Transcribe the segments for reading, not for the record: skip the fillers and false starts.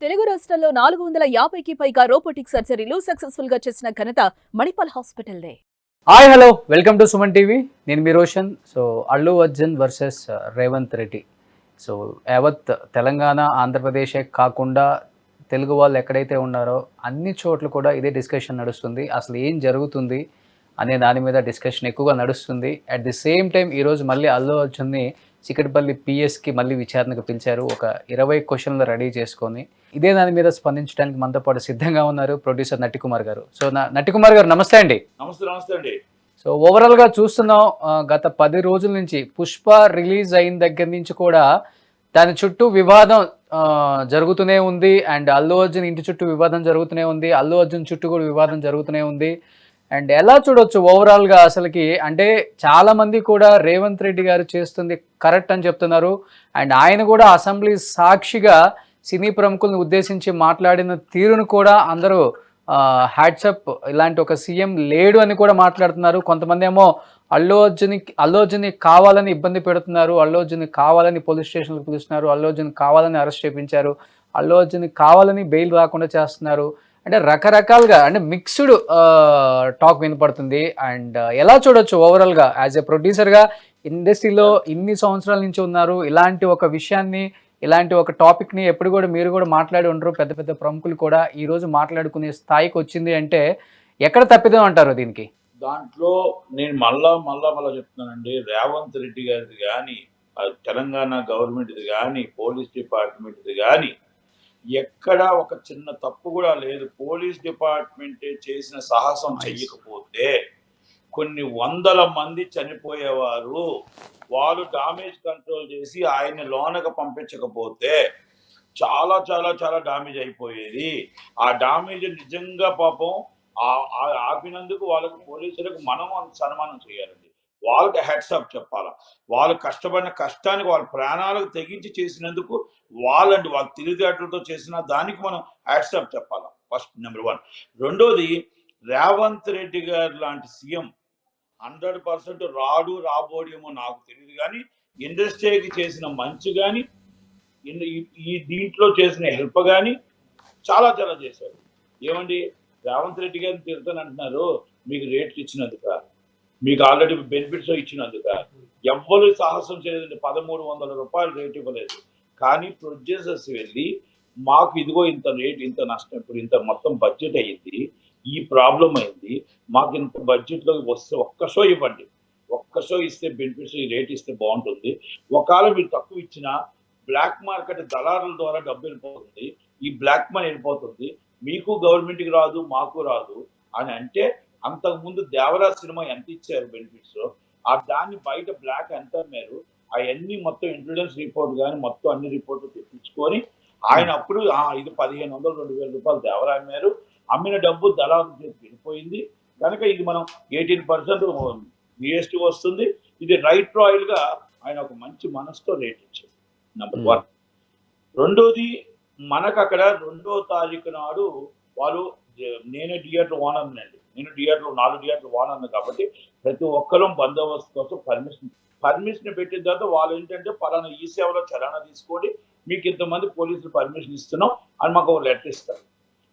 తెలుగు రాష్ట్రాల్లో 450కి పైగా రోబోటిక్ సర్జరీలు సక్సెస్ఫుల్ గా చేసిన ఘనత మణిపాల్ హాస్పిటల్దే. Hi hello welcome to Suman TV. నేను మీ Roshan. So Allu Arjun versus Revanth Reddy. So యావత్ తెలంగాణ ఆంధ్రప్రదేశే కాకుండా తెలుగు వాళ్ళు ఎక్కడైతే ఉన్నారో అన్ని చోట్ల కూడా ఇదే డిస్కషన్ నడుస్తుంది. అసలు ఏం జరుగుతుంది అనే దాని మీద డిస్కషన్ ఎక్కువగా నడుస్తుంది. అట్ ది సేమ్ టైం ఈరోజు మళ్ళీ అల్లు అర్జున్ని చికటపల్లి పిఎస్కి మళ్ళీ విచారణకు పిలిచారు. ఒక 20 క్వశ్చన్లు రెడీ చేసుకొని ఇదే దాని మీద స్పందించడానికి మనతో పాటు సిద్ధంగా ఉన్నారు ప్రొడ్యూసర్ నట్టికుమార్ గారు. సో నట్టికుమార్ గారు నమస్తే అండి. నమస్తే అండి. సో ఓవరాల్గా చూస్తున్నాం, గత 10 రోజుల నుంచి పుష్ప రిలీజ్ అయిన దగ్గర నుంచి కూడా దాని చుట్టూ వివాదం జరుగుతూనే ఉంది. అండ్ అల్లు అర్జున్ ఇంటి చుట్టూ వివాదం జరుగుతూనే ఉంది. అల్లు అర్జున్ చుట్టూ కూడా వివాదం జరుగుతూనే ఉంది. అండ్ ఎలా చూడొచ్చు ఓవరాల్గా అసలుకి అంటే చాలామంది కూడా రేవంత్ రెడ్డి గారు చేస్తుంది కరెక్ట్ అని చెప్తున్నారు. అండ్ ఆయన కూడా అసెంబ్లీ సాక్షిగా సినీ ప్రముఖులను ఉద్దేశించి మాట్లాడిన తీరును కూడా అందరూ హ్యాట్సప్, ఇలాంటి ఒక సీఎం లేడు అని కూడా మాట్లాడుతున్నారు. కొంతమంది ఏమో అల్లు అర్జున్ని కావాలని ఇబ్బంది పెడుతున్నారు, అల్లు అర్జున్ని కావాలని పోలీస్ స్టేషన్లకు పిలుస్తున్నారు, అల్లు అర్జున్ కావాలని అరెస్ట్ చేయించారు, అల్లు అర్జున్ని కావాలని బెయిల్ రాకుండా చేస్తున్నారు. అంటే రకరకాలుగా అంటే మిక్స్డ్ టాక్ వినపడుతుంది. అండ్ ఎలా చూడొచ్చు ఓవరాల్గా యాజ్ ఎ ప్రొడ్యూసర్గా ఇండస్ట్రీలో ఇన్ని సంవత్సరాల నుంచి ఉన్నారు, ఇలాంటి ఒక విషయాన్ని, ఇలాంటి ఒక టాపిక్ని ఎప్పుడు కూడా మీరు కూడా మాట్లాడి ఉండరు, పెద్ద పెద్ద ప్రముఖులు కూడా ఈరోజు మాట్లాడుకునే స్థాయికి వచ్చింది అంటే ఎక్కడ తప్పిదం అంటారు దీనికి? దాంట్లో నేను మళ్ళా చెప్తున్నానండి. రేవంత్ రెడ్డి గారిది కానీ, తెలంగాణ గవర్నమెంట్ది కానీ, పోలీస్ డిపార్ట్మెంట్ది కానీ ఎక్కడ ఒక చిన్న తప్పు కూడా లేదు. పోలీస్ డిపార్ట్మెంటే చేసిన సాహసం చెయ్యకపోతే కొన్ని వందల మంది చనిపోయేవారు. వాళ్ళు డామేజ్ కంట్రోల్ చేసి ఆయన్ని లోనకు పంపించకపోతే చాలా చాలా చాలా డామేజ్ అయిపోయేది. ఆ డామేజ్ నిజంగా పాపం ఆపినందుకు వాళ్ళకు పోలీసులకు మనం సన్మానం చేయాలండి. వాళ్ళకి హెడ్సప్ చెప్పాలా. వాళ్ళు కష్టపడిన కష్టానికి వాళ్ళ ప్రాణాలకు తెగించి చేసినందుకు వాళ్ళ తెలివితేటలతో చేసిన దానికి మనం హెడ్సప్ చెప్పాలా. First number 1. రెండోది, రేవంత్ రెడ్డి గారు లాంటి సీఎం 100% రాబోడేమో నాకు తెలియదు, కానీ ఇండస్ట్రీకి చేసిన మంచి కానీ, ఈ దీంట్లో చేసిన హెల్ప్ కానీ చాలా చాలా చేశారు. ఏమండి, రేవంత్ రెడ్డి గారిని తిడతానంటున్నారు, మీకు రేట్లు ఇచ్చినందుక, మీకు ఆల్రెడీ బెనిఫిట్స్ ఇచ్చినందుక. ఎవ్వరు సాహసం చేయలేదండి. 1300 రూపాయలు రేట్ ఇవ్వలేదు. కానీ ప్రొడ్యూసర్స్ వెళ్ళి మాకు ఇదిగో ఇంత రేట్, ఇంత నష్టం, ఇప్పుడు ఇంత మొత్తం బడ్జెట్ అయ్యింది, ఈ ప్రాబ్లం అయింది, మాకు ఇంత బడ్జెట్లో వస్తే ఒక్క షో ఇవ్వండి, ఒక్క షో ఇస్తే బెనిఫిట్స్, ఈ రేట్ ఇస్తే బాగుంటుంది. ఒకవేళ మీరు తక్కువ ఇచ్చినా బ్లాక్ మార్కెట్ దళారుల ద్వారా డబ్బు వెళ్ళిపోతుంది, ఈ బ్లాక్ మనీ వెళ్ళిపోతుంది, మీకు గవర్నమెంట్కి రాదు, మాకు రాదు అని అంటే, అంతకుముందు దేవరా సినిమా ఎంత ఇచ్చారు బెనిఫిట్స్, దాన్ని బయట బ్లాక్ ఎంత అమ్మారు, అవన్నీ మొత్తం ఇంటెలిజెన్స్ రిపోర్ట్ కానీ మొత్తం అన్ని రిపోర్ట్లు తెప్పించుకొని ఆయన అప్పుడు ఇది 1500-2000 రూపాయలు దేవరా అమ్మారు, అమ్మిన డబ్బు దళారు వెళ్ళిపోయింది కనుక ఇది మనం 18% జిఎస్టీ వస్తుంది, ఇది రైట్ రాయల్గా ఆయన ఒక మంచి మనసుతో రేట్ ఇచ్చారు. నెంబర్ 1. రెండోది, మనకు అక్కడ 2వ తారీఖు నాడు వాళ్ళు, నేనే థియేటర్ ఓనర్ అండి, నేను థియేటర్లో 4 థియేటర్లు ఓనర్ కాబట్టి ప్రతి ఒక్కరూ బందోబస్తు కోసం పర్మిషన్ పెట్టిన తర్వాత వాళ్ళు ఏంటంటే పలానా ఈ సేవలో చలానా తీసుకోండి, మీకు ఇంతమంది పోలీసులు పర్మిషన్ ఇస్తున్నాం అని మాకు ఒక లెటర్ ఇస్తారు.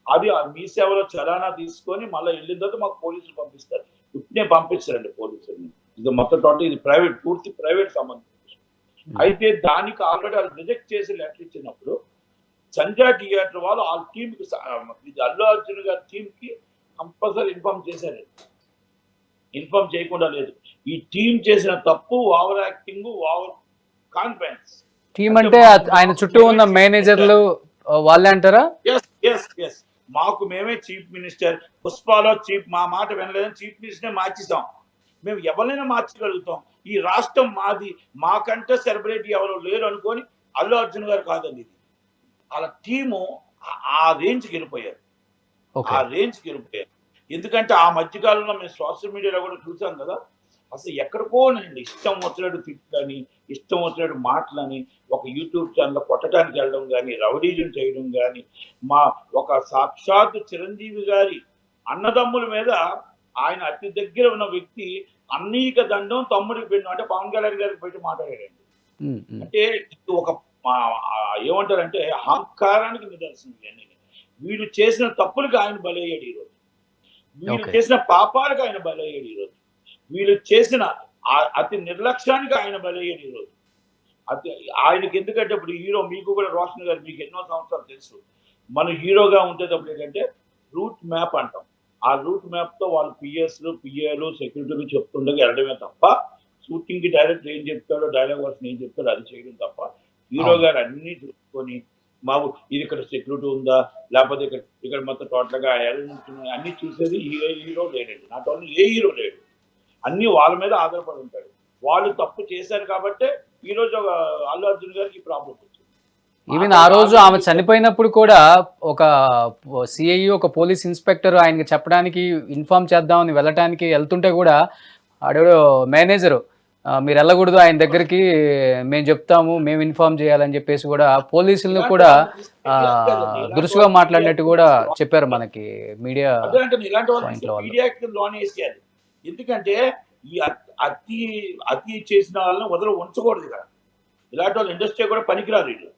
అది మీ సేవలో చలానా తీసుకొని మళ్ళీ వెళ్ళిన తర్వాత మాకు పోలీసులు పంపిస్తారు. ఇప్పుడే పంపిస్తారండి పోలీసులు. ఇది మొత్తం టోటల్ ఇది ప్రైవేట్, పూర్తి ప్రైవేట్ సంబంధం. అయితే దానికి ఆల్రెడీ వాళ్ళు రిజెక్ట్ చేసి లెటర్ ఇచ్చినప్పుడు సంజయ్ థియేటర్ వాళ్ళు ఆ టీంకి, ఇది అల్లు అర్జున్ గారి టీంకి కంపల్సరీ ఇన్ఫార్మ్ చేశారండి. ఇన్ఫార్మ్ చేయకుండా లేదు. ఈ టీం చేసిన తప్పు over acting, over confidence. Team అంటే ఆయన చుట్టూ ఉన్న మేనేజర్లు వాళ్ళే అంటారా? ఎస్ మాకు మేమే చీఫ్ మినిస్టర్, పుష్పాలో మా మాట వినలేదని చీఫ్ మినిస్టర్ మార్చేసాం. మేము ఎవరైనా మార్చగలుగుతాం, ఈ రాష్ట్రం మాది, మాకంటే సెలబ్రిటీ ఎవరు లేరు అనుకొని అల్లు అర్జున్ గారు కాదండి ఇది. వాళ్ళ టీము ఆ రేంజ్కి వెళ్ళిపోయారు, ఆ రేంజ్కి వెళ్ళిపోయారు. ఎందుకంటే ఆ మధ్యకాలంలో మేము సోషల్ మీడియాలో కూడా చూసాం కదా, అసలు ఎక్కడికోనండి ఇష్టం వచ్చినట్టు తిట్లని, ఇష్టం వచ్చినట్టు మాటలని, ఒక యూట్యూబ్ ఛానల్లో కొట్టడానికి వెళ్ళడం కానీ, రౌడీజం చేయడం కానీ, మా ఒక సాక్షాత్ చిరంజీవి గారి అన్నదమ్ముల మీద ఆయన అతి దగ్గర ఉన్న వ్యక్తి అన్నీక దండం తమ్ముడికి పెట్టిన, అంటే పవన్ కళ్యాణ్ గారికి పెట్టి మాట్లాడాడండి. అంటే ఒక ఏమంటారంటే అహంకారానికి నిదర్శనం ఇవన్నీ. వీళ్ళు చేసిన తప్పులకు ఆయన బలయ్యాడు ఈరోజు. వీళ్ళు చేసిన పాపాలకు ఆయన బలయ్యాడు ఈరోజు. వీళ్ళు చేసిన అతి నిర్లక్ష్యానికి ఆయన బలయ్యాడు ఈరోజు. అతి ఆయనకి ఎందుకంటే ఇప్పుడు హీరో, మీకు కూడా రోషన్ గారు, మీకు ఎన్నో సంవత్సరాలు తెలుసు, మన హీరోగా ఉండేటప్పుడు ఏంటంటే రూట్ మ్యాప్ అంటాం. ఆ రూట్ మ్యాప్ తో వాళ్ళు పిఎస్లు, పిఏలు, సెక్యూరిటీలు చెప్తుండగా వెళ్ళడమే తప్ప, షూటింగ్ కి డైరెక్టర్ ఏం చెప్తాడో, డైలాగ్ వర్షన్ ఏం చెప్తాడో అది చేయడం తప్ప, హీరో గారు అన్ని చూసుకొని మాకు ఇది ఇక్కడ సెక్యూరిటీ ఉందా, లేకపోతే ఇక్కడ మొత్తం టోటల్ గా అన్ని చూసేది హీరో లేడండి. నాట్ ఓన్లీ ఏ హీరో లేడు, అన్ని వాళ్ళ మీద ఆధారపడి ఉంటాడు. వాళ్ళు తప్పు చేశారు కాబట్టి ఈ రోజు అల్లు అర్జున్ గారికి ప్రాబ్లం వచ్చింది. ఈవెన్ ఆ రోజు ఆమె చనిపోయినప్పుడు కూడా ఒక సిఐ, ఒక పోలీస్ ఇన్స్పెక్టర్ ఆయనకి చెప్పడానికి, ఇన్ఫార్మ్ చేద్దామని వెళ్ళటానికి వెళ్తుంటే కూడా ఆడేదో మేనేజరు మీరు వెళ్ళకూడదు ఆయన దగ్గరికి, మేము చెప్తాము, మేము ఇన్ఫార్మ్ చేయాలని చెప్పేసి కూడా పోలీసులను కూడా దురుసుగా మాట్లాడినట్టు కూడా చెప్పారు మనకి మీడియా పాయింట్లో వాళ్ళు. ఎందుకంటే ఈ అతి చేసిన వాళ్ళని ఉంచకూడదు ఇక్కడ. ఇలాంటి వాళ్ళు ఇండస్ట్రీ కూడా పనికిరాదు వీళ్ళు.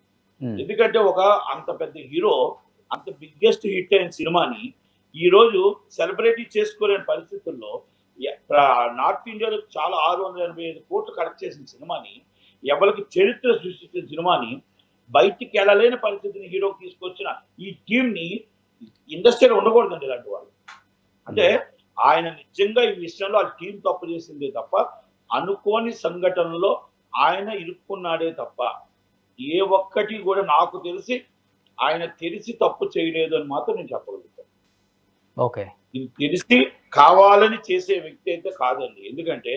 ఎందుకంటే ఒక అంత పెద్ద హీరో, అంత బిగ్గెస్ట్ హిట్ అయిన సినిమాని ఈ రోజు సెలబ్రిటీ చేసుకోలేని పరిస్థితుల్లో, నార్త్ ఇండియాలో చాలా 685 కోట్లు కలెక్ట్ చేసిన సినిమాని, ఎవరికి చరిత్ర సృష్టించిన సినిమాని బయటికి వెళ్ళలేని పరిస్థితిని హీరోకి తీసుకొచ్చిన ఈ టీం ని ఇండస్ట్రీలో ఉండకూడదండి ఇలాంటి వాళ్ళు. అంటే ఆయన నిజంగా ఈ విషయంలో ఆ టీం తప్పు చేసిందే తప్ప, అనుకోని సంఘటనలో ఆయన ఇరుక్కున్నాడే తప్ప ఏ ఒక్కటి కూడా నాకు తెలిసి ఆయన తెలిసి తప్పు చేయలేదు అని మాత్రం నేను చెప్పగలుగుతాను. ఓకే, ఇది తెలిసి కావాలని చేసే వ్యక్తి అయితే కాదండి. ఎందుకంటే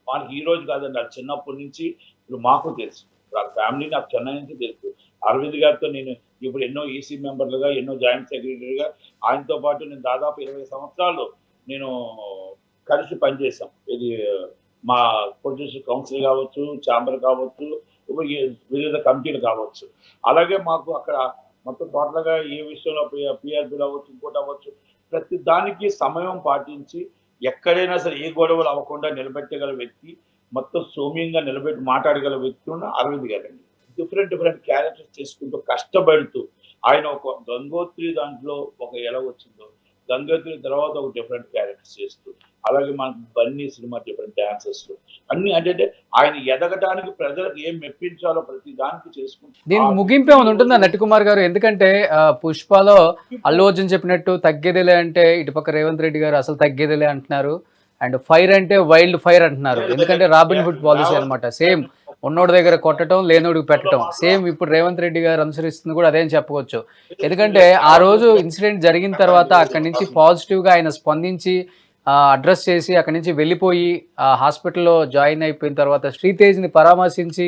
మనకి ఈ రోజు కాదండి, అది చిన్నప్పటి నుంచి ఇప్పుడు మాకు తెలుసు, వాళ్ళ ఫ్యామిలీ నాకు చెన్నై నుంచి తెలుసు. అరవింద్ గారితో నేను ఇప్పుడు ఎన్నో ఈసీ మెంబర్లుగా, ఎన్నో జాయింట్ సెక్రటరీగా, ఆయనతో పాటు నేను దాదాపు 20 సంవత్సరాలు నేను కలిసి పనిచేశాం. ఇది మా ప్రొడ్యూసర్ కౌన్సిల్ కావచ్చు, ఛాంబర్ కావచ్చు, వివిధ కమిటీలు కావచ్చు. అలాగే మాకు అక్కడ మొత్తం టోటల్గా ఏ విషయంలో పిఆర్పీలు అవ్వచ్చు, ఇంకోటి అవ్వచ్చు, ప్రతి దానికి సమయం పాటించి ఎక్కడైనా సరే ఏ గొడవలు అవ్వకుండా నిలబెట్టగల వ్యక్తి, మొత్తం సౌమ్యంగా నిలబెట్టి మాట్లాడగల వ్యక్తి ఉన్న అరవింద్ గారండి. డిఫరెంట్ క్యారెక్టర్స్ చేసుకుంటూ కష్టపడుతూ, ఆయన ఒక గంగోత్రి దాంట్లో ఒక ఎలా వచ్చిందో, గంగోత్రి తర్వాత ఒక డిఫరెంట్ క్యారెక్టర్స్ చేస్తూ, అలాగే మనకు బన్నీ సినిమా డిఫరెంట్ డాన్సెస్ అన్ని, అంటే ఆయన ఎదగడానికి ప్రజలకు ఏం మెప్పించాలో ప్రతి దానికి చేసుకుంటూ. దీనికి ముగింపు ఏమైనా ఉంటుందా నటికుమార్ గారు? ఎందుకంటే పుష్పలో అల్లు అర్జున్ చెప్పినట్టు తగ్గేదిలే అంటే, ఇటుపక్క రేవంత్ రెడ్డి గారు అసలు తగ్గేదిలే అంటున్నారు, అండ్ ఫైర్ అంటే వైల్డ్ ఫైర్ అంటున్నారు. ఎందుకంటే రాబిన్ హుడ్ పాలసీ అనమాట. సేమ్ ఉన్నోడి దగ్గర కొట్టడం, లేనోడికి పెట్టడం. సేమ్ ఇప్పుడు రేవంత్ రెడ్డి గారు అనుసరిస్తుంది కూడా అదేం చెప్పవచ్చు. ఎందుకంటే ఆ రోజు ఇన్సిడెంట్ జరిగిన తర్వాత అక్కడి నుంచి పాజిటివ్గా ఆయన స్పందించి అడ్రస్ చేసి అక్కడి నుంచి వెళ్ళిపోయి హాస్పిటల్లో జాయిన్ అయిపోయిన తర్వాత శ్రీతేజ్ని పరామర్శించి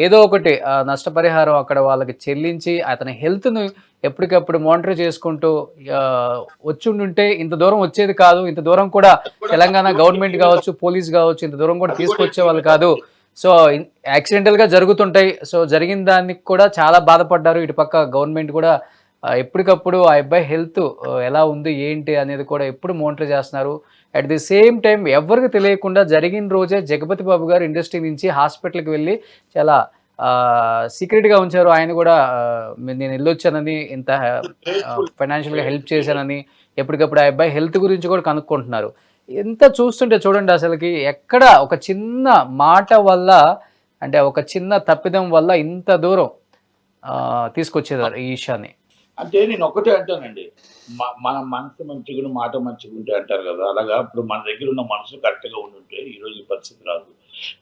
ఏదో ఒకటి నష్టపరిహారం అక్కడ వాళ్ళకి చెల్లించి అతని హెల్త్ను ఎప్పటికప్పుడు మానిటర్ చేసుకుంటూ వచ్చుండుంటే ఇంత దూరం వచ్చేది కాదు. ఇంత దూరం కూడా తెలంగాణ గవర్నమెంట్ కావచ్చు, పోలీస్ కావచ్చు, ఇంత దూరం కూడా తీసుకొచ్చే వాళ్ళు కాదు. సో యాక్సిడెంటల్గా జరుగుతుంటాయి. సో జరిగిన దానికి కూడా చాలా బాధపడ్డారు. ఇటుపక్క గవర్నమెంట్ కూడా ఎప్పటికప్పుడు ఆ అబ్బాయి హెల్త్ ఎలా ఉంది ఏంటి అనేది కూడా ఎప్పుడు మానిటర్ చేస్తున్నారు. అట్ ది సేమ్ టైం ఎవరికి తెలియకుండా జరిగిన రోజే జగపతి బాబు గారు ఇండస్ట్రీ నుంచి హాస్పిటల్కి వెళ్ళి చాలా సీక్రెట్గా ఉంచారు. ఆయన కూడా నేను వెళ్ళొచ్చానని, ఇంత ఫైనాన్షియల్గా హెల్ప్ చేశానని ఎప్పటికప్పుడు ఆ అబ్బాయి హెల్త్ గురించి కూడా కనుక్కుంటున్నారు. ఎంత చూస్తుంటే చూడండి, అసలుకి ఎక్కడ ఒక చిన్న మాట వల్ల, అంటే ఒక చిన్న తప్పిదం వల్ల ఇంత దూరం తీసుకొచ్చేదారు ఈ విషయాన్ని. అంటే నేను ఒకటే అంటానండి, మన మనసు మంచిగా మాట మంచిగా ఉంటే అంటారు కదా, అలాగా ఇప్పుడు మన దగ్గర ఉన్న మనసు కరెక్ట్గా ఉండుంటే ఈరోజు ఈ పరిస్థితి రాదు.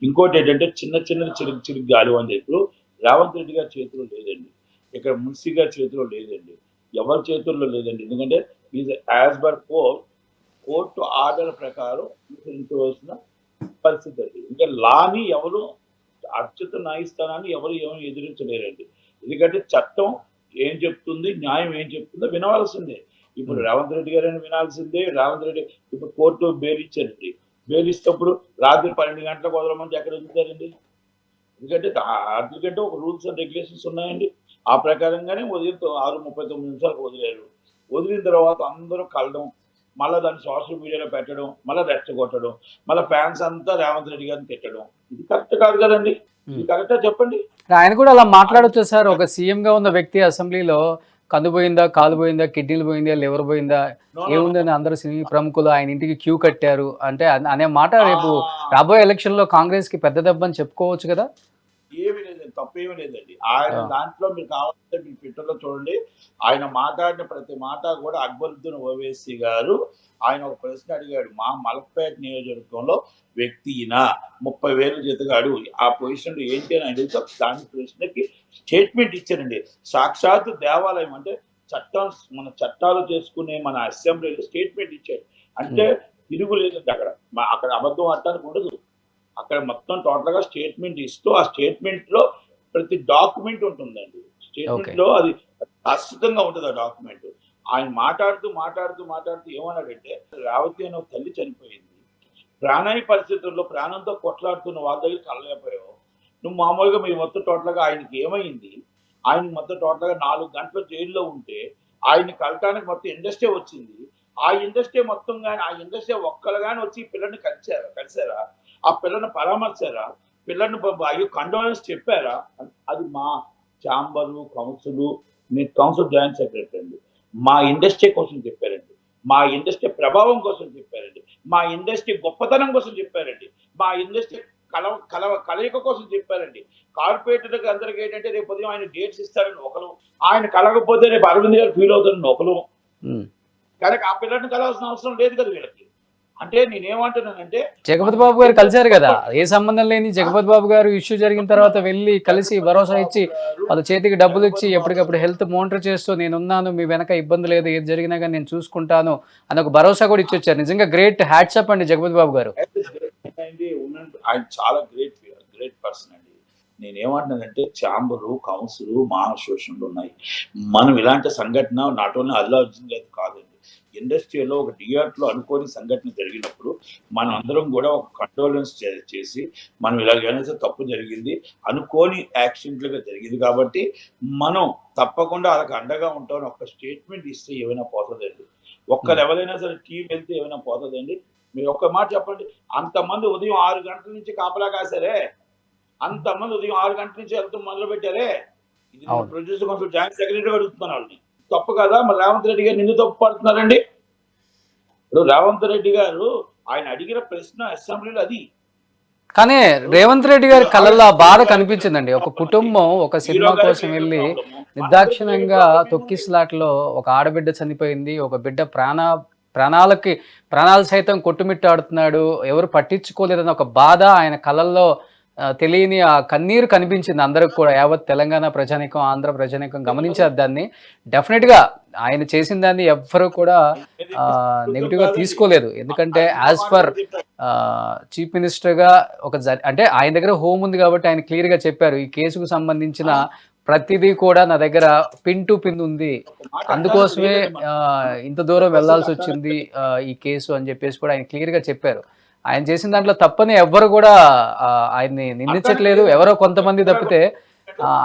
ఇంకోటి ఏంటంటే చిన్న చిరుగు గాలి అని చెప్పి రేవంత్ రెడ్డి గారి చేతిలో లేదండి, ఇక్కడ మున్సీ గారి చేతిలో లేదండి, ఎవరి చేతుల్లో లేదండి. ఎందుకంటే is as per court order ప్రకారం అనుసరించవలసిన పరిస్థితి అది. ఇంకా లాని ఎవరు అత్యుత న్యాయస్థానాన్ని ఎవరు ఏమీ ఎదిరించలేరండి. ఎందుకంటే చట్టం ఏం చెప్తుంది, న్యాయం ఏం చెప్తుందో వినవలసిందే. ఇప్పుడు రేవంత్ రెడ్డి గారైనా వినాల్సిందే. రేవంత్ రెడ్డి ఇప్పుడు కోర్టు బెయిల్ ఇచ్చారండి, బెయిల్ ఇచ్చినప్పుడు రాత్రి 12 గంటలకు వదలమంటే ఎక్కడ వదులుతారండి? ఎందుకంటే ఎందుకంటే ఒక రూల్స్ అండ్ రెగ్యులేషన్స్ ఉన్నాయండి. ఆ ప్రకారంగానే 6:39 వదిలేరు. వదిలిన తర్వాత అందరూ కలడం, మళ్ళీ దాన్ని సోషల్ మీడియాలో పెట్టడం, మళ్ళీ రెచ్చగొట్టడం, మళ్ళీ ఫ్యాన్స్ అంతా రేవంత్ రెడ్డి గారిని తిట్టడం, ఇది కరెక్ట్ కాదు కదండి. ఇది కరెక్టా చెప్పండి. ఆయన కూడా అలా మాట్లాడొచ్చు సార్. ఒక సీఎం గా ఉన్న వ్యక్తి అసెంబ్లీలో కన్ను పోయిందా, కాలు పోయిందా, కిడ్నీలు పోయిందా, లివర్ పోయిందా, ఏముందని అందరూ సినీ ప్రముఖులు ఆయన ఇంటికి క్యూ కట్టారు అంటే అనే మాట రేపు రాబోయే ఎలక్షన్ లో కాంగ్రెస్ కి పెద్ద దెబ్బ అని చెప్పుకోవచ్చు కదా. ఏమి లేదండి, తప్పేమీ లేదండి. ఆయన దాంట్లో మీరు కావాలంటే మీరు ట్విట్టర్లో చూడండి, ఆయన మాట్లాడిన ప్రతి మాట కూడా అక్బరుద్దీన్ ఓవైసీ గారు ఆయన ఒక ప్రశ్న అడిగాడు, మా మలక్పేట నియోజకవర్గంలో వ్యక్తి ఈయన 30,000 జీతగాడు ఆ పొజిషన్ లో ఏంటి అని అడిగితే దాని ప్రశ్నకి స్టేట్మెంట్ ఇచ్చారండి. సాక్షాత్తు దేవాలయం అంటే మన చట్టాలు చేసుకునే మన అసెంబ్లీలో స్టేట్మెంట్ ఇచ్చాడు. అంటే తిరుగు లేదండి. అక్కడ అబద్ధం ఆడటానికి ఉండదు. అక్కడ మొత్తం టోటల్ గా స్టేట్మెంట్ ఇస్తూ ఆ స్టేట్మెంట్ లో ప్రతి డాక్యుమెంట్ ఉంటుందండి. స్టేట్మెంట్ లో అది శాశ్వతంగా ఉంటుంది ఆ డాక్యుమెంట్. ఆయన మాట్లాడుతూ ఏమన్నాడంటే, రేవతి అనే ఒక తల్లి చనిపోయింది, ప్రాణాయి పరిస్థితుల్లో ప్రాణంతో కొట్లాడుతున్న వాళ్ళ దగ్గర కలలేకపోయావు నువ్వు. మామూలుగా మీ మొత్తం టోటల్ గా ఆయనకి ఏమైంది, ఆయన మొత్తం టోటల్ గా 4 గంటల జైల్లో ఉంటే ఆయన్ని కలటానికి మొత్తం ఇండస్ట్రీ వచ్చింది. ఆ ఇండస్ట్రీ మొత్తం కానీ ఆ ఇండస్ట్రీ ఒక్కరు కానీ వచ్చి పిల్లల్ని కలిసారా, ఆ పిల్లల్ని పరామర్శారా, పిల్లల్ని అయ్యో కండోలెన్స్ చెప్పారా? అది మా ఛాంబరు కౌన్సిల్, నేను కౌన్సిల్ జాయింట్ సెక్రటరీ అండి, మా ఇండస్ట్రీ కోసం చెప్పారండి, మా ఇండస్ట్రీ ప్రభావం కోసం చెప్పారండి, మా ఇండస్ట్రీ గొప్పతనం కోసం చెప్పారండి, మా ఇండస్ట్రీ కలయిక కోసం చెప్పారండి. కార్పొరేటర్కి అందరికి ఏంటంటే రేపు ఉదయం ఆయన డేట్స్ ఇస్తారని ఒకరు, ఆయన కలగకపోతే రేపు అరవింద్ గారు ఫీల్ అవుతారని ఒకరు. కానీ ఆ పిల్లల్ని కలవాల్సిన అవసరం లేదు కదా వీళ్ళకి. అంటే నేనేమంటున్నానంటే, జగపతి బాబు గారు కలిశారు కదా, ఏ సంబంధం లేని జగపతి బాబు గారు ఇష్యూ జరిగిన తర్వాత వెళ్ళి కలిసి భరోసా ఇచ్చి వాళ్ళ చేతికి డబ్బులు ఇచ్చి ఎప్పటికప్పుడు హెల్త్ మానిటర్ చేస్తూ నేనున్నాను, మీ వెనక ఇబ్బంది లేదు, ఏది జరిగినా కానీ నేను చూసుకుంటాను అని ఒక భరోసా కూడా ఇచ్చి వచ్చారు. నిజంగా గ్రేట్ హ్యాట్సప్ అండి జగపతి బాబు గారు. ఆయన చాలా గ్రేట్ పర్సన్ అండి. నేనేమంటున్నానంటే ఛాంబరు కౌన్సిల్ మా అసోసియేషన్లు ఉన్నాయి. మనం ఇలాంటి సంఘటన నాట్ ఓన్లీ అల్లు అర్జున్ గారు కాదండి, ఇండస్ట్రీలో ఒక థియేటర్లో అనుకోని సంఘటన జరిగినప్పుడు మనం అందరం కూడా ఒక కంట్రోలెన్స్ చేసి మనం ఇలాగైనా తప్పు జరిగింది అనుకోని యాక్సిడెంట్లుగా జరిగింది కాబట్టి మనం తప్పకుండా వాళ్ళకి అండగా ఉంటామని ఒక స్టేట్మెంట్ ఇస్తే ఏమైనా పోతుందండి. ఒక్కరు ఎవరైనా సరే టీం వెళ్తే ఏమైనా పోతుందండి. మీరు ఒక్క మాట చెప్పండి, అంతమంది ఉదయం 6 గంటల నుంచి కాపలా కాసారే, అంతమంది ఉదయం 6 గంటల నుంచి వెళ్తూ మొదలు పెట్టారే. ఇది ప్రొడ్యూసర్ కౌన్సిల్ జాయింట్ సెక్రటరీగా అడుగుతున్నాను వాళ్ళని. తప్పు కదా మరి రేవంత్ రెడ్డి గారు ఎందుకు తప్పు పడుతున్నారండి? ఇప్పుడు రేవంత్ రెడ్డి గారు ఆయన అడిగిన ప్రశ్న అసెంబ్లీలో అది. కానీ రేవంత్ రెడ్డి గారి కళ్ళల్లో బాధ కనిపించిందండి. ఒక కుటుంబం ఒక సినిమా కోసం వెళ్ళి నిర్దాక్షిణ్యంగా తొక్కిస్లాట్లో ఒక ఆడబిడ్డ చనిపోయింది, ఒక బిడ్డ ప్రాణాలు సైతం కొట్టుమిట్టాడుతున్నాడు, ఎవరు పట్టించుకోలేదన్న ఒక బాధ ఆయన కళ్ళల్లో తెలియని ఆ కన్నీరు కనిపించింది అందరికి కూడా. యావత్ తెలంగాణ ప్రజానీకం, ఆంధ్ర ప్రజానీకం గమనించారు దాన్ని. డెఫినెట్గా ఆయన చేసిన దాన్ని ఎవ్వరూ కూడా నెగిటివ్గా తీసుకోలేదు. ఎందుకంటే యాజ్ పర్ చీఫ్ మినిస్టర్గా అంటే ఆయన దగ్గర హోమ్ ఉంది కాబట్టి ఆయన క్లియర్గా చెప్పారు, ఈ కేసుకు సంబంధించిన ప్రతిదీ కూడా నా దగ్గర పిన్ టు పిన్ ఉంది, అందుకోసమే ఇంత దూరం వెళ్లాల్సి వచ్చింది ఈ కేసు అని చెప్పేసి కూడా ఆయన క్లియర్గా చెప్పారు. ఆయన చేసిన దాంట్లో తప్పని ఎవ్వరు కూడా ఆయన్ని నిందించట్లేదు, ఎవరో కొంతమంది తప్పితే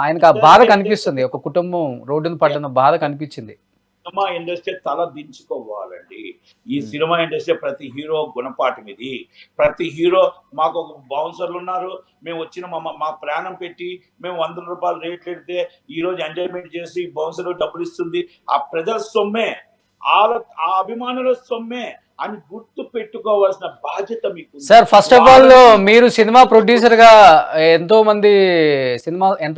ఆయనకు ఆ బాధ కనిపిస్తుంది. ఒక కుటుంబం రోడ్డును పడ్డ బాధ కనిపించింది. సినిమా ఇండస్ట్రీ తల దించుకోవాలండి. ఈ సినిమా ఇండస్ట్రీ ప్రతి హీరో గుణపాఠం ఇది. ప్రతి హీరో మాకు ఒక బౌన్సర్లు ఉన్నారు, మేము వచ్చిన మా ప్రాణం పెట్టి మేము 100 రూపాయలు రేట్లు పెడితే ఈ రోజు ఎంజాయ్మెంట్ చేసి బౌన్సర్ డబ్బులు ఇస్తుంది. ఆ ప్రజల సొమ్మే, ఆ అభిమానుల సొమ్మే అని గుర్తు పెట్టుకోవాల్సిన బాధ్యత మీకు సార్. ఫస్ట్ ఆఫ్ ఆల్ మీరు సినిమా ప్రొడ్యూసర్ గా ఎంతో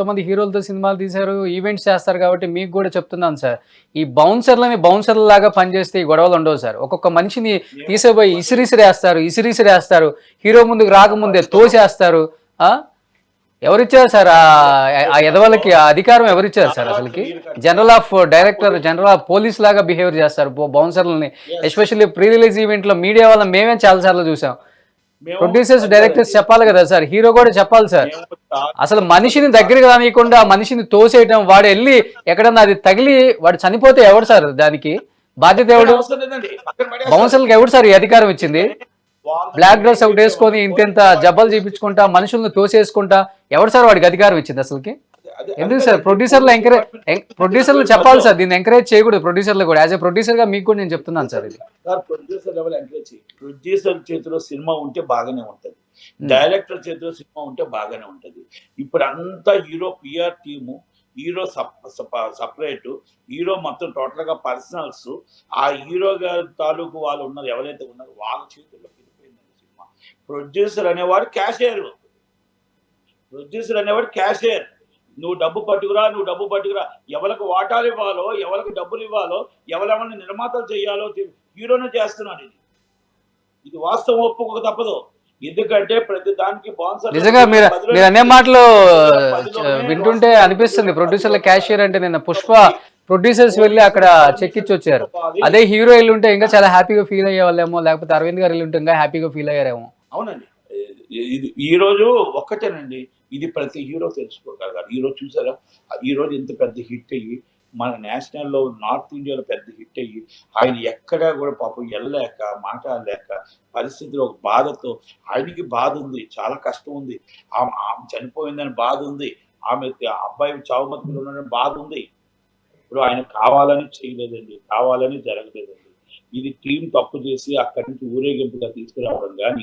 మంది హీరోలతో సినిమాలు తీశారు, ఈవెంట్స్ చేస్తారు కాబట్టి మీకు కూడా చెప్తున్నాను సార్, ఈ బౌన్సర్ల లాగా పనిచేస్తే ఈ గొడవలు ఉండవు సార్. ఒక్కొక్క మనిషిని తీసేపోయి ఇసిరిసిరేస్తారు, హీరో ముందుకు రాకముందే తోసేస్తారు. ఎవరిచ్చారు సార్ ఆ ఎదవలకి ఆ అధికారం? ఎవరిచ్చారు సార్? అసలుకి జనరల్ ఆఫ్ పోలీస్ లాగా బిహేవియర్ చేస్తారు బౌన్సర్లని. ఎస్పెషల్లీ ప్రీ రిలీజ్ ఈవెంట్ లో మీడియా వల్ల మేమే చాలా సార్లు చూసాం. ప్రొడ్యూసర్స్ డైరెక్టర్స్ చెప్పాలి కదా సార్, హీరో కూడా చెప్పాలి సార్. అసలు మనిషిని దగ్గరికి రానియకుండా మనిషిని తోసేయటం, వాడు వెళ్ళి ఎక్కడన్నా అది తగిలి వాడు చనిపోతే ఎవడు సార్ దానికి బాధ్యత? ఎవడు? బౌన్సర్లకు ఎవడు సార్ ఈ అధికారం ఇచ్చింది? బ్లాక్ డ్రెస్ ఒకటి వేసుకొని ఇంత జబ్బలు చూపించుకుంటా మనుషులను తోసేసుకుంటా ఎవరు సార్ వాడికి అధికారం ఇచ్చింది? అసలుకి ఎందుకు సార్ ప్రొడ్యూసర్లు ప్రొడ్యూసర్లు చెప్పాలి సార్, దీన్ని ఎంకరేజ్ చేయకూడదు ప్రొడ్యూసర్లు కూడా. యాజ్ ఎ ప్రొడ్యూసర్ గా మీకు కూడా నేను చెప్తున్నాను సార్ ఇది. ప్రొడ్యూసర్ లెవెల్ ఎంకరేజ్ చేయి. ప్రొడ్యూసర్ చేతిలో సినిమా ఉంటే బాగానే ఉంటది, డైరెక్టర్ చేతిలో సినిమా ఉంటే బాగానే ఉంటది. ఇప్పుడు అంతా hero PR team, hero separate, hero మొత్తం టోటల్ గా పర్సనల్స్, ఆ హీరో గారి తాలూకు వాళ్ళు ఉన్నారు ఎవరైతే ఉన్నారో వాళ్ళ చేతుల్లో వెళ్ళిపోయిందండి సినిమా. ప్రొడ్యూసర్ అనేవాడు క్యాషియర్, ప్రొడ్యూసర్ అనేవాడు క్యాషియర్. నువ్వు డబ్బు పట్టుకురా, ఎవరికి వాటాలు ఇవ్వాలో, ఎవరికి డబ్బులు ఇవ్వాలో, ఎవరెవరిని నిర్మాతలు చేయాలో హీరోనే చేస్తున్నాడు. ఇది వాస్తవం, ఒప్పుకోక తప్పదు. ఎందుకంటే ప్రతి దానికి నిజంగా మీరు అనే మాటలు వింటుంటే అనిపిస్తుంది ప్రొడ్యూసర్ల క్యాషియర్ అంటే. నిన్న పుష్ప ప్రొడ్యూసర్స్ వెళ్ళి అక్కడ చెక్ ఇచ్చి వచ్చారు. అదే హీరో వెళ్ళి ఉంటే ఇంకా చాలా హ్యాపీగా ఫీల్ అయ్యే వాళ్ళేమో, లేకపోతే అరవింద్ గారు వెళ్ళి ఉంటే ఇంకా హ్యాపీగా ఫీల్ అయ్యారేమో. అవునండి, ఇది ఈ రోజు ఒక్కటేనండి, ఇది ప్రతి హీరో తెలుసుకోగలగాలి. ఈ రోజు చూసారా, ఈ రోజు ఎంత పెద్ద హిట్ అయ్యి మన నేషనల్లో నార్త్ ఇండియాలో పెద్ద హిట్ అయ్యి ఆయన ఎక్కడా కూడా పాపం వెళ్ళలేక మాట్లాడలేక పరిస్థితిలో ఒక బాధతో, ఆయనకి బాధ ఉంది, చాలా కష్టం ఉంది, ఆమె చనిపోయిందని బాధ ఉంది, ఆమె అబ్బాయి చావుమతులు ఉన్నాడని బాధ ఉంది. ఇప్పుడు ఆయన కావాలని చేయలేదండి, కావాలని జరగలేదండి. ఇది టీం తప్పు చేసి అక్కడి నుంచి ఊరేగింపుగా తీసుకురావడం కానీ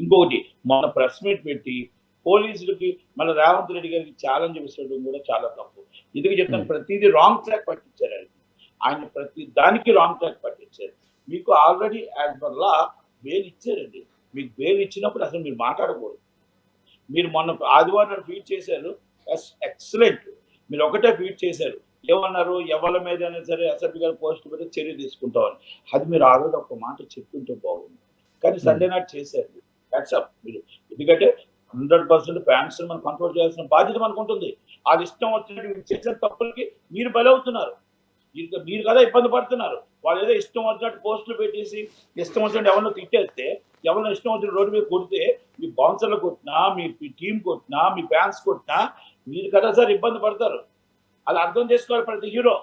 ఇంకొకటి మన ప్రెస్ మీట్ పెట్టి పోలీసులకి మన రేవంత్ రెడ్డి గారికి ఛాలెంజ్ విసరడం కూడా చాలా తప్పు. ఎందుకు చెప్తాను, ప్రతిదీ రాంగ్ ట్రాక్ పట్టించారు ఆయన ప్రతి దానికి రాంగ్ ట్రాక్ పట్టించారు. మీకు already as per law bail ఇచ్చారండి, మీకు బెయిల్ ఇచ్చినప్పుడు అసలు మీరు మాట్లాడకూడదు. మీరు మొన్న ఆదివారం ట్వీట్ చేశారు, ఎక్సలెంట్, మీరు ఒకటే ట్వీట్ చేశారు, ఏమన్నారు, ఎవరి మీదైనా సరే ఎస్ఎఫ్బి గారు పోస్ట్ పెట్టి చర్య తీసుకుంటామని. అది మీరు ఆల్రెడీ ఒక మాట చెప్పుకుంటే బాగుంది, కానీ సండే నాట్ చేశారు. వాట్సాప్ మీరు, ఎందుకంటే 100% ఫ్యాన్స్ మనం కంట్రోల్ చేయాల్సిన బాధ్యత మనకు ఉంటుంది. అది ఇష్టం వచ్చినట్టు చేసిన తప్పులకి మీరు బలవుతున్నారు, మీరు కదా ఇబ్బంది పడుతున్నారు. వాళ్ళు ఏదో ఇష్టం వచ్చినట్టు పోస్టులు పెట్టేసి ఇష్టం వచ్చినట్టు ఎవరినో తిట్టేస్తే, ఎవరినో ఇష్టం వచ్చిన రోడ్డు మీద కొడితే, మీ బౌన్సర్లు కొట్టినా, మీ టీం కొట్టినా, మీ ఫ్యాన్స్ కొట్టినా మీరు కదా సార్ ఇబ్బంది పడతారు. అది అర్థం చేసుకోవాలి ప్రతి హీరో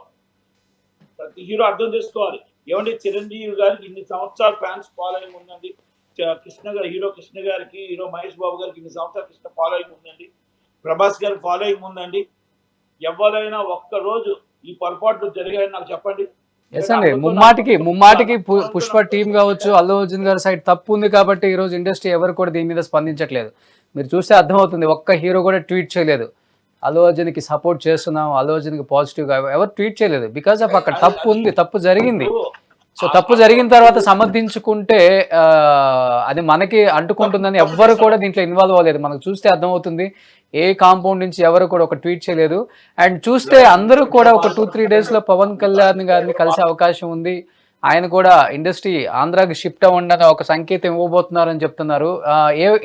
అర్థం చేసుకోవాలి. ఏమంటే చిరంజీవి గారికి ఇన్ని సంవత్సరాలు ఫ్యాన్స్ ఫాలోయింగ్ ఉందండి, హీరో కృష్ణ గారికి, హీరో మహేష్ బాబు గారికి ఇన్ని సంవత్సరాలు కృష్ణ ఫాలోయింగ్ ఉందండి, ప్రభాస్ గారికి ఫాలోయింగ్ ఉందండి. ఎవరైనా ఒక్క రోజు ఈ పొరపాట్లు జరిగాయని నాకు చెప్పండి. ముమ్మాటికి పుష్ప టీం కావచ్చు, అల్లు అర్జున్ గారి సైడ్ తప్పు ఉంది కాబట్టి ఈ రోజు ఇండస్ట్రీ ఎవరు కూడా దీని మీద స్పందించట్లేదు. మీరు చూస్తే అర్థమవుతుంది, ఒక్క హీరో కూడా ట్వీట్ చేయలేదు అల్లు అర్జున్కి సపోర్ట్ చేస్తున్నాం, అల్లు అర్జున్కి పాజిటివ్గా ఎవరు ట్వీట్ చేయలేదు. బికాజ్ ఆఫ్ అక్కడ తప్పు ఉంది, తప్పు జరిగింది. సో తప్పు జరిగిన తర్వాత సమర్థించుకుంటే అది మనకి అంటుకుంటుందని ఎవ్వరు కూడా దీంట్లో ఇన్వాల్వ్ అవ్వలేదు. మనకు చూస్తే అర్థమవుతుంది, ఏ కాంపౌండ్ నుంచి ఎవరు కూడా ఒక ట్వీట్ చేయలేదు. అండ్ చూస్తే అందరూ కూడా ఒక 2-3 డేస్లో పవన్ కళ్యాణ్ గారిని కలిసే అవకాశం ఉంది, ఆయన కూడా ఇండస్ట్రీ ఆంధ్రాకి షిఫ్ట్ అవ్వండి ఒక సంకేతం ఇవ్వబోతున్నారని చెప్తున్నారు.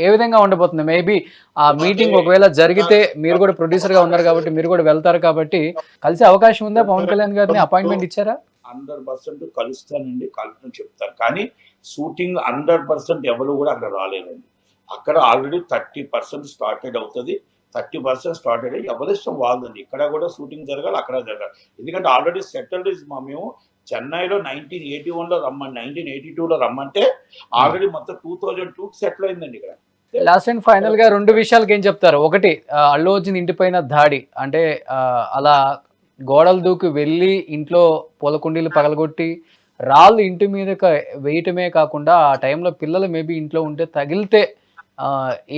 ఏ విధంగా ఉండబోతుంది? మేబీ ఆ మీటింగ్ ఒకవేళ జరిగితే, మీరు కూడా ప్రొడ్యూసర్గా ఉన్నారు కాబట్టి మీరు కూడా వెళ్తారు కాబట్టి, కలిసే అవకాశం ఉందా? పవన్ కళ్యాణ్ గారిని అపాయింట్మెంట్ ఇచ్చారా? 100% కలుస్తానండి, కలుపుని చెప్తాను. కానీ షూటింగ్ 100% ఎవరు కూడా అక్కడ రాలేదండి. అక్కడ ఆల్రెడీ 30% స్టార్టెడ్ అవుతుంది, 30% స్టార్టెడ్ అయ్యి ఎవరి ఇష్టం వాళ్ళండి. ఇక్కడ కూడా షూటింగ్ జరగాలి, అక్కడ జరగాలి. ఎందుకంటే ఆల్రెడీ సెటిల్డ్ ఇస్ మేము చెన్నైలో 1981లో రమ్మంటే, 1982లో రమ్మంటే ఆల్రెడీ మొత్తం 2002 సెటిల్ అయిందండి ఇక్కడ. లాస్ట్ అండ్ ఫైనల్ గా 2 విషయాలకి ఏం చెప్తారు? ఒకటి, అల్లు అర్జున్ ఇంటిపైన దాడి, అంటే అలా గోడలు దూకి వెళ్ళి ఇంట్లో పూలకుండీలు పగలగొట్టి రాళ్ళు ఇంటి మీద వేయటమే కాకుండా ఆ టైంలో పిల్లలు మేబీ ఇంట్లో ఉంటే తగిలితే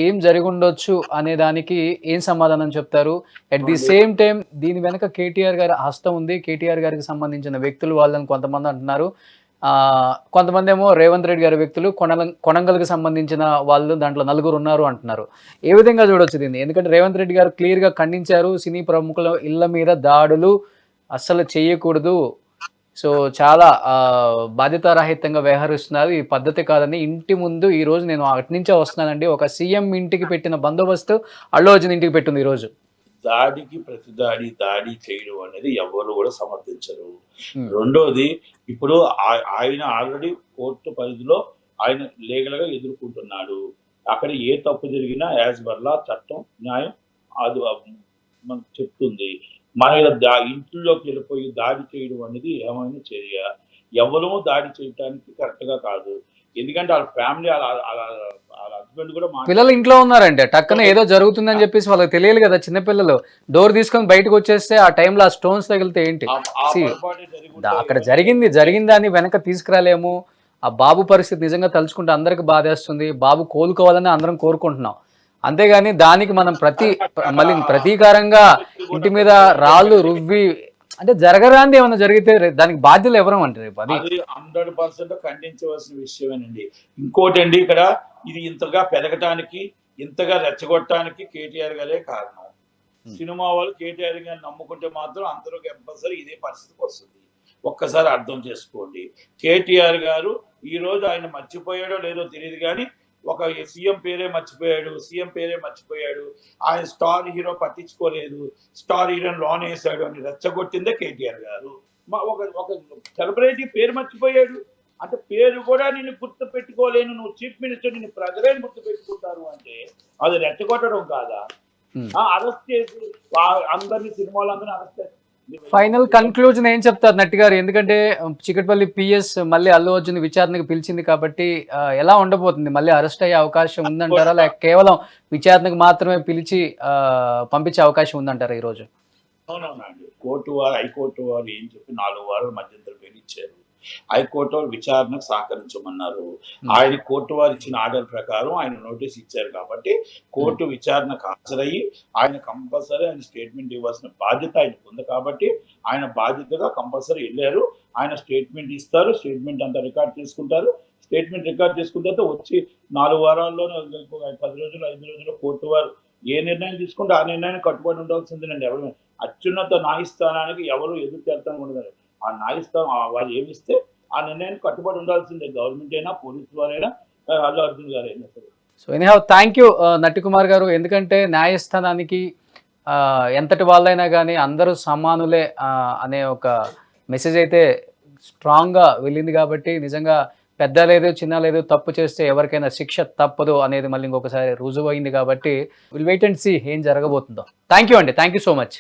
ఏం జరిగి ఉండొచ్చు అనే దానికి ఏం సమాధానం చెప్తారు? అట్ ది సేమ్ టైం దీని వెనక కేటీఆర్ గారి హస్తం ఉంది, కేటీఆర్ గారికి సంబంధించిన వ్యక్తులు వాళ్ళని కొంతమంది అంటున్నారు, కొంతమంది ఏమో రేవంత్ రెడ్డి గారి వ్యక్తులు, కొనంగల్కి సంబంధించిన వాళ్ళు దాంట్లో 4 ఉన్నారు అంటున్నారు. ఏ విధంగా చూడొచ్చు దీన్ని? ఎందుకంటే రేవంత్ రెడ్డి గారు క్లియర్గా ఖండించారు, సినీ ప్రముఖుల ఇళ్ల మీద దాడులు అస్సలు చేయకూడదు, సో చాలా బాధ్యతారహితంగా వ్యవహరిస్తున్నారు, ఈ పద్ధతి కాదని. ఇంటి ముందు ఈ రోజు నేను అటు నుంచే వస్తున్నానండి, ఒక సీఎం ఇంటికి పెట్టిన బందోబస్తు అల్లు అర్జున్ ఇంటికి పెట్టింది ఈరోజు. దాడికి ప్రతి దాడి చేయడం అనేది ఎవరు కూడా సమర్థించరు. రెండోది, ఇప్పుడు ఆయన ఆల్రెడీ కోర్టు పరిధిలో ఆయన లీగల్ గా ఎదుర్కొంటున్నాడు. అక్కడ ఏ తప్పు జరిగినా యాజ్ పర్ చట్టం న్యాయం అది మనకు చెప్తుంది. మన ఇంట్లోకి వెళ్ళిపోయి దాడి చేయడం అనేది ఏమైనా చర్య, ఎవరూ దాడి చేయడానికి కరెక్ట్ గా కాదు. ఎందుకంటే వాళ్ళ ఫ్యామిలీ అలా హస్బెండ్ కూడా పిల్లలు ఇంట్లో ఉన్నారండి, టక్కన ఏదో జరుగుతుందని చెప్పేసి వాళ్ళకి తెలియదు కదా. చిన్నపిల్లలు డోర్ తీసుకొని బయటకు వచ్చేస్తే ఆ టైంలో ఆ స్టోన్స్ తగిలితే ఏంటి? See, అక్కడ జరిగిందాన్ని వెనక తీసుకురాలేము. ఆ బాబు పరిస్థితి నిజంగా తలుచుకుంటే అందరికి బాధేస్తుంది. బాబు కోలుకోవాలని అందరం కోరుకుంటున్నాం. అంతేగాని దానికి మనం మళ్ళీ ప్రతీకారంగా ఇంటి మీద రాళ్ళు రువ్వి అంటే జరగరాంది ఏమైనా జరిగితే దానికి బాధ్యులు ఎవరు అంటే రేపు అది 100% ఖండించవలసిన విషయమేనండి. ఇంకోటి అండి, ఇక్కడ ఇది ఇంతగా పెరగటానికి, ఇంతగా రెచ్చగొట్టడానికి కేటీఆర్ గారే కారణం. సినిమా వాళ్ళు కేటీఆర్ గారిని నమ్ముకుంటే మాత్రం అందరూ కంపల్సరీ ఇదే పరిస్థితికి వస్తుంది. ఒక్కసారి అర్థం చేసుకోండి. కేటీఆర్ గారు ఈ రోజు ఆయన మర్చిపోయాడో లేదో తెలియదు కానీ ఒక సీఎం పేరే మర్చిపోయాడు, ఆయన స్టార్ హీరో పట్టించుకోలేదు, స్టార్ హీరోని లోన్ వేశాడు అని రెచ్చగొట్టిందే కేటీఆర్ గారు. ఒక సెలబ్రిటీ పేరు మర్చిపోయాడు అంటే పేరు కూడా నేను గుర్తు పెట్టుకోలేను, నువ్వు చీఫ్ మినిస్టర్ నిన్ను ప్రజలే గుర్తు పెట్టుకుంటారు అంటే అది రెచ్చగొట్టడం కాదా? అరెస్ట్ చేసి అందరినీ సినిమాలందరినీ అరెస్ట్ చేసి ఫైనల్ కన్క్లూజన్ ఏం చెప్తారు నట్టి గారు? ఎందుకంటే చికట్పల్లి పిఎస్ మళ్ళీ అల్లు అర్జున్ విచారణకు పిలిచింది కాబట్టి ఎలా ఉండబోతుంది? మళ్ళీ అరెస్ట్ అయ్యే అవకాశం ఉందంటారా, లేక కేవలం విచారణకు మాత్రమే పిలిచి పంపించే అవకాశం ఉందంటారా ఈ రోజు? అవునవునండి, హైకోర్టు వారు ఏం చెప్పి 4 వారాల మధ్యంతర బెయిల్ ఇచ్చారు. హైకోర్టు వారు విచారణకు సహకరించమన్నారు. ఆయన కోర్టు వారు ఇచ్చిన ఆర్డర్ ప్రకారం ఆయన నోటీస్ ఇచ్చారు కాబట్టి కోర్టు విచారణకు హాజరయ్యి ఆయన కంపల్సరీ ఆయన స్టేట్మెంట్ ఇవ్వాల్సిన బాధ్యత ఆయనకు ఉంది కాబట్టి ఆయన బాధ్యతగా కంపల్సరీ వెళ్ళారు. ఆయన స్టేట్మెంట్ ఇస్తారు, స్టేట్మెంట్ అంతా రికార్డ్ చేసుకుంటారు. స్టేట్మెంట్ రికార్డ్ చేసుకున్న తర్వాత వచ్చి 4 వారాల్లోనే 10 రోజులు 5 రోజుల్లో కోర్టు వారు ఏ నిర్ణయం తీసుకుంటే ఆ నిర్ణయాన్ని కట్టుబడి ఉండాల్సిందేనండి. ఎవరు అత్యున్నత న్యాయస్థానానికి ఎవరు ఎదురు చేస్తాను ఉండదు. ఆ న్యాయస్థానం వాళ్ళు ఏమిస్తే ఆ నిర్ణయానికి కట్టుబడి ఉండాల్సిందే. గవర్నమెంట్ అయినా, పోలీసు వారైనా, అల్లు అర్జున్ గారైనా సరే. సో ఎనీహౌ థ్యాంక్ యూ నట్టి కుమార్ గారు. ఎందుకంటే న్యాయస్థానానికి ఎంతటి వాళ్ళైనా కానీ అందరూ సమానులే అనే ఒక మెసేజ్ అయితే స్ట్రాంగ్గా వెళ్ళింది కాబట్టి నిజంగా పెద్ద లేదు చిన్న లేదు, తప్పు చేస్తే ఎవరికైనా శిక్ష తప్పదు అనేది మళ్ళీ ఇంకొకసారి రుజువు అయింది కాబట్టి విల్ వెయిట్ అండ్ సీ ఏం జరగబోతుందో. థ్యాంక్ యూ అండి, థ్యాంక్ యూ సో మచ్.